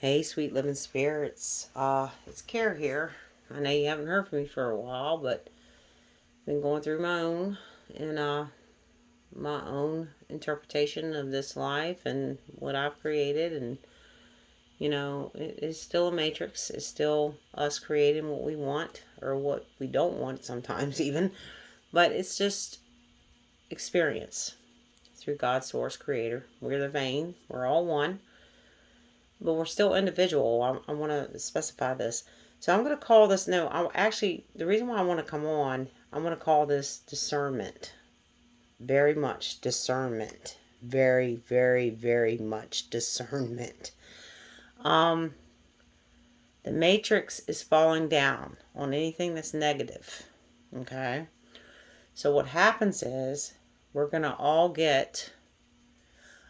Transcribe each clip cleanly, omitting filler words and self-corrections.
Hey, sweet living spirits. It's Care here. I know you haven't heard from me for a while, but been going through my own interpretation of this life and what I've created, and it's still a matrix. It's still us creating what we want or what we don't want sometimes even, but it's just experience through God's source creator. We're the vein. We're all one. But we're still individual. I want to specify this. So I'm going to call this, no, the reason why I want to come on, I'm going to call this discernment. Very much discernment. Very, very, very much discernment. The matrix is falling down on anything that's negative. Okay? So what happens is we're going to all get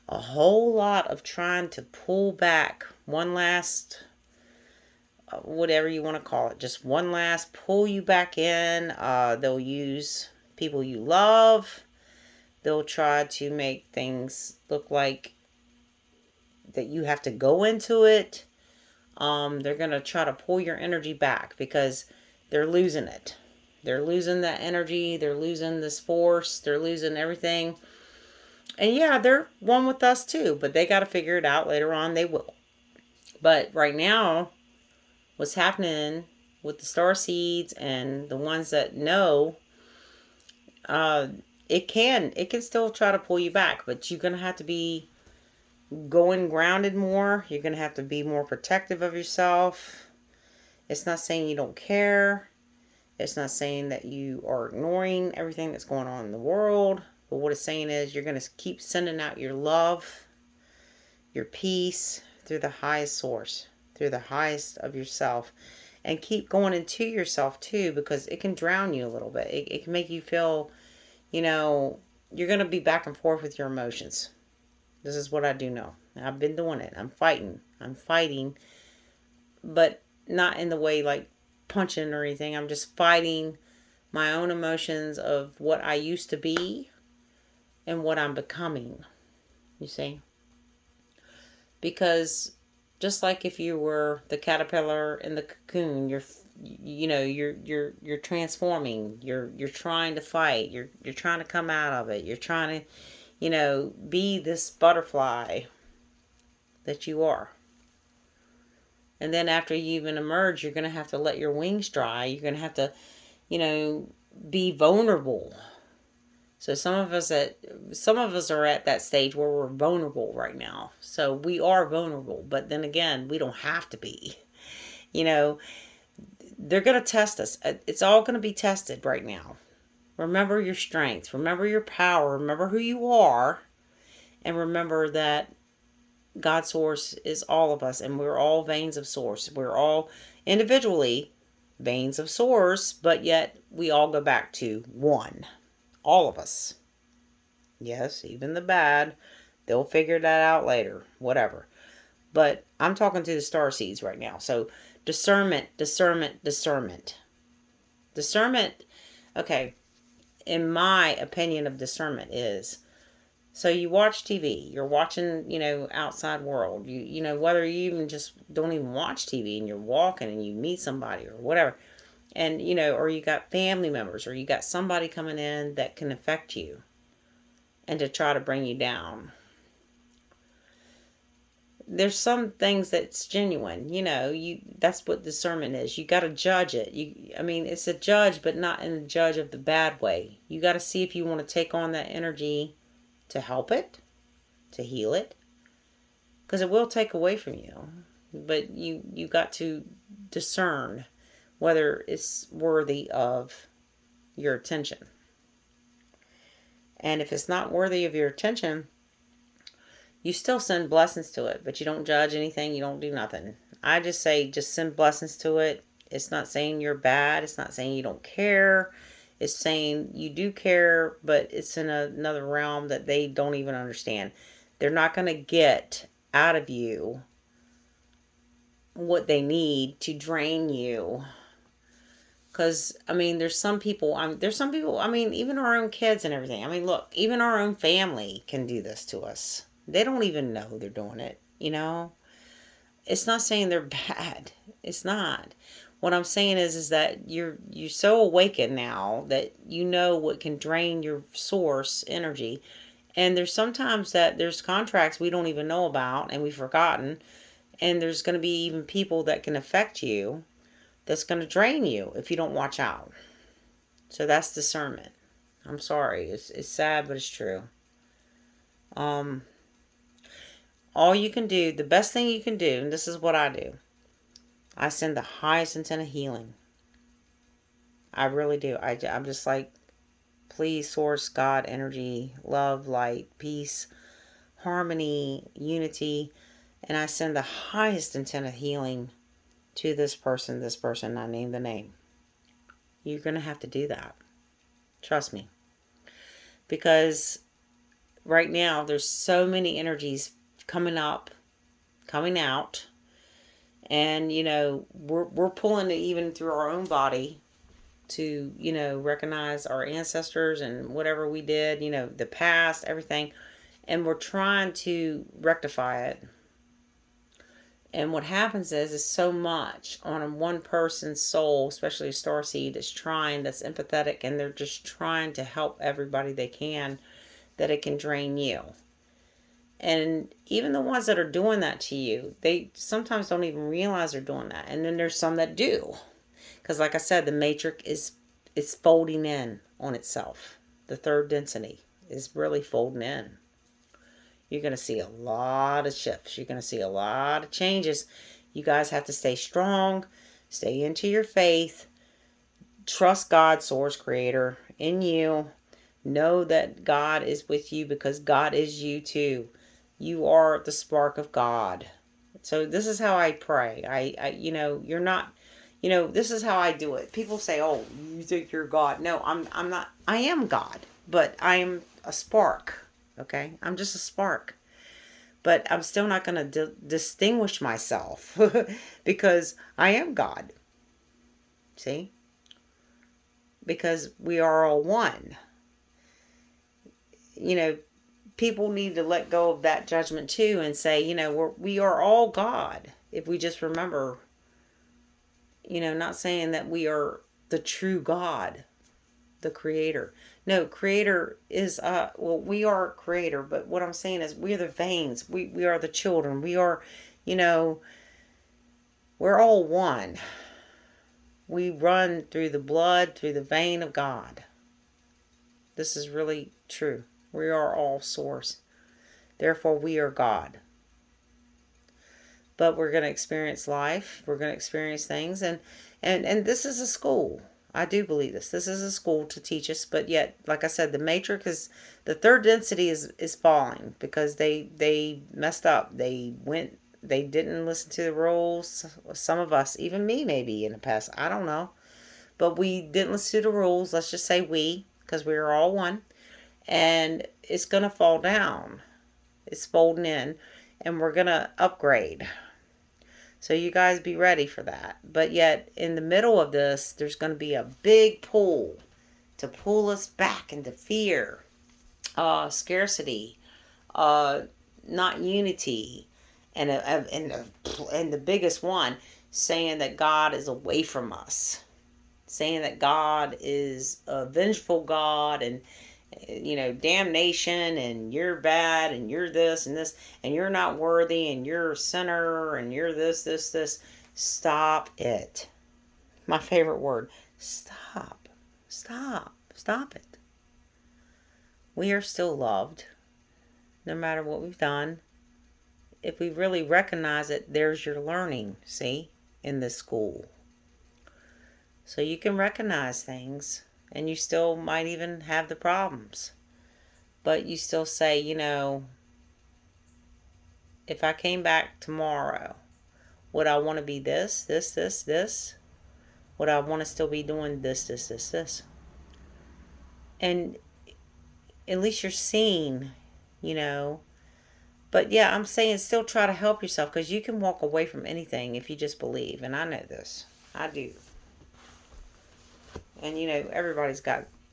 a whole lot of trying to pull back one last, whatever you want to call it, just one last pull you back in. They'll use people you love. They'll try to make things look like that you have to go into it. They're going to try to pull your energy back because they're losing it. They're losing that energy. They're losing this force. They're losing everything. And yeah, they're one with us too, but they got to figure it out later on. They will. But right now, what's happening with the star seeds and the ones that know, it can still try to pull you back, but you're going to have to be going grounded more. You're going to have to be more protective of yourself. It's not saying you don't care. It's not saying that you are ignoring everything that's going on in the world. But what it's saying is you're going to keep sending out your love, your peace through the highest source, through the highest of yourself. And keep going into yourself too, because it can drown you a little bit. It can make you feel, you're going to be back and forth with your emotions. This is what I do know. I've been doing it. I'm fighting, but not in the way like punching or anything. I'm just fighting my own emotions of what I used to be and what I'm becoming. You see? Because just like if you were the caterpillar in the cocoon, you're transforming. You're trying to fight. You're trying to come out of it. You're trying to, be this butterfly that you are. And then after you even emerge, you're going to have to let your wings dry. You're going to have to, be vulnerable. So some of us are at that stage where we're vulnerable right now. So we are vulnerable, but then again, we don't have to be. They're going to test us. It's all going to be tested right now. Remember your strength. Remember your power. Remember who you are. And remember that God's source is all of us, and we're all veins of source. We're all individually veins of source, but yet we all go back to one. All of us. Yes, even the bad. They'll figure that out later. Whatever. But I'm talking to the star seeds right now. So discernment. Discernment. Okay. In my opinion of discernment is, so you watch TV, you're watching, outside world. Whether you even just don't even watch TV and you're walking and you meet somebody or whatever. And, or you got family members or you got somebody coming in that can affect you and to try to bring you down. There's some things that's genuine, that's what discernment is. You got to judge it. It's a judge, but not in the judge of the bad way. You got to see if you want to take on that energy to help it, to heal it, because it will take away from you. But you got to discern whether it's worthy of your attention. And if it's not worthy of your attention, you still send blessings to it, but you don't judge anything. You don't do nothing. I just say just send blessings to it. It's not saying you're bad. It's not saying you don't care. It's saying you do care, but it's in another realm that they don't even understand. They're not going to get out of you what they need to drain you. Because, there's some people, even our own kids and everything. Look, even our own family can do this to us. They don't even know they're doing it, it's not saying they're bad. It's not. What I'm saying is that you're so awakened now that you know what can drain your source energy. And there's sometimes that there's contracts we don't even know about and we've forgotten. And there's going to be even people that can affect you that's going to drain you if you don't watch out. So that's discernment. I'm sorry. It's sad, but it's true. All you can do, the best thing you can do, and this is what I do, I send the highest intent of healing. I really do. I'm just like, please, source, God, energy, love, light, peace, harmony, unity. And I send the highest intent of healing to this person, I name the name. You're going to have to do that. Trust me. Because right now, there's so many energies coming up, coming out. And, we're pulling it even through our own body to, recognize our ancestors and whatever we did, the past, everything. And we're trying to rectify it. And what happens is so much on one person's soul, especially a starseed, that's empathetic, and they're just trying to help everybody they can, that it can drain you. And even the ones that are doing that to you, they sometimes don't even realize they're doing that. And then there's some that do. Because like I said, the matrix is folding in on itself. The third density is really folding in. You're going to see a lot of shifts. You're going to see a lot of changes. You guys have to stay strong. Stay into your faith. Trust God, Source, Creator, in you. Know that God is with you because God is you too. You are the spark of God. So this is how I pray. You're not, this is how I do it. People say, "Oh, you think you're God?" No, I'm not. I am God, but I'm a spark. Okay, I'm just a spark. But I'm still not going to distinguish myself because I am God. See? Because we are all one. People need to let go of that judgment too and say, we are all God. If we just remember, not saying that we are the true God, the creator. No, creator is, we are creator, but what I'm saying is we are the veins. We are the children. We are, we're all one. We run through the blood, through the vein of God. This is really true. We are all source. Therefore, we are God. But we're going to experience life. We're going to experience things. And this is a school. I do believe this. This is a school to teach us. But yet, like I said, the matrix is, the third density is falling because they messed up. They didn't listen to the rules. Some of us, even me maybe in the past, I don't know. But we didn't listen to the rules. Let's just say we, because we are all one. And it's going to fall down. It's folding in. And we're going to upgrade. So you guys be ready for that. But yet, in the middle of this, there's going to be a big pull to pull us back into fear, scarcity, not unity, and the biggest one, saying that God is away from us, saying that God is a vengeful God, and damnation, and you're bad, and you're this and this, and you're not worthy, and you're a sinner, and you're this. Stop it. My favorite word. Stop it. We are still loved no matter what we've done. If we really recognize it, there's your learning, see, in this school. So you can recognize things, and you still might even have the problems. But you still say, if I came back tomorrow, would I want to be this? Would I want to still be doing this? And at least you're seeing, But yeah, I'm saying still try to help yourself, because you can walk away from anything if you just believe. And I know this. I do. And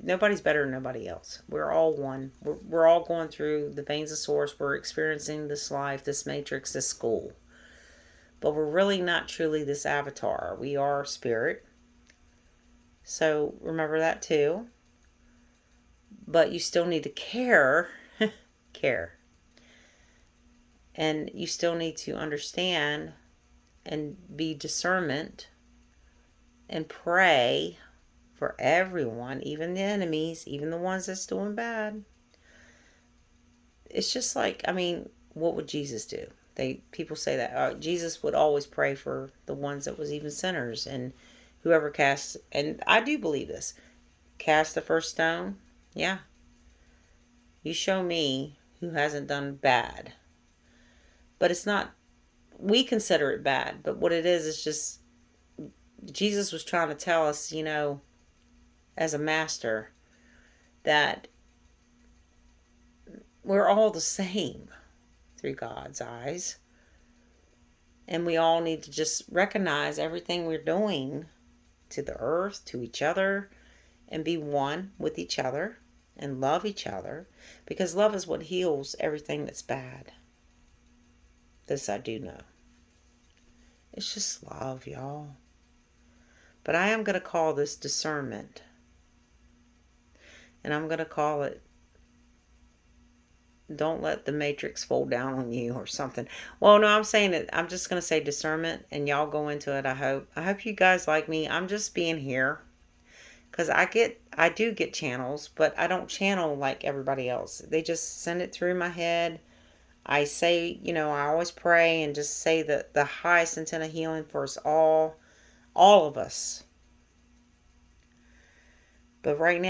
nobody's better than nobody else. We're all one. We're all going through the veins of source. We're experiencing this life, this matrix, this school. but we're really not truly this avatar. We are spirit. So remember that too. But you still need to care. Care. And you still need to understand and be discernment and pray for everyone, even the enemies, even the ones that's doing bad. It's just like, I mean, what would Jesus do? People say that Jesus would always pray for the ones that was even sinners, and whoever cast, and I do believe this, cast the first stone. Yeah, you show me who hasn't done bad. But it's not, we consider it bad, but what it is just Jesus was trying to tell us, as a master, that we're all the same through God's eyes. And we all need to just recognize everything we're doing to the earth, to each other, and be one with each other and love each other, because love is what heals everything that's bad. This I do know. It's just love, y'all. But I am going to call this discernment. And I'm going to call it, don't let the matrix fall down on you or something. Well, no, I'm saying it. I'm just going to say discernment, and y'all go into it. I hope you guys like me. I'm just being here because I do get channels, but I don't channel like everybody else. They just send it through my head. I say, I always pray and just say the highest intent of healing for us all of us. But right now,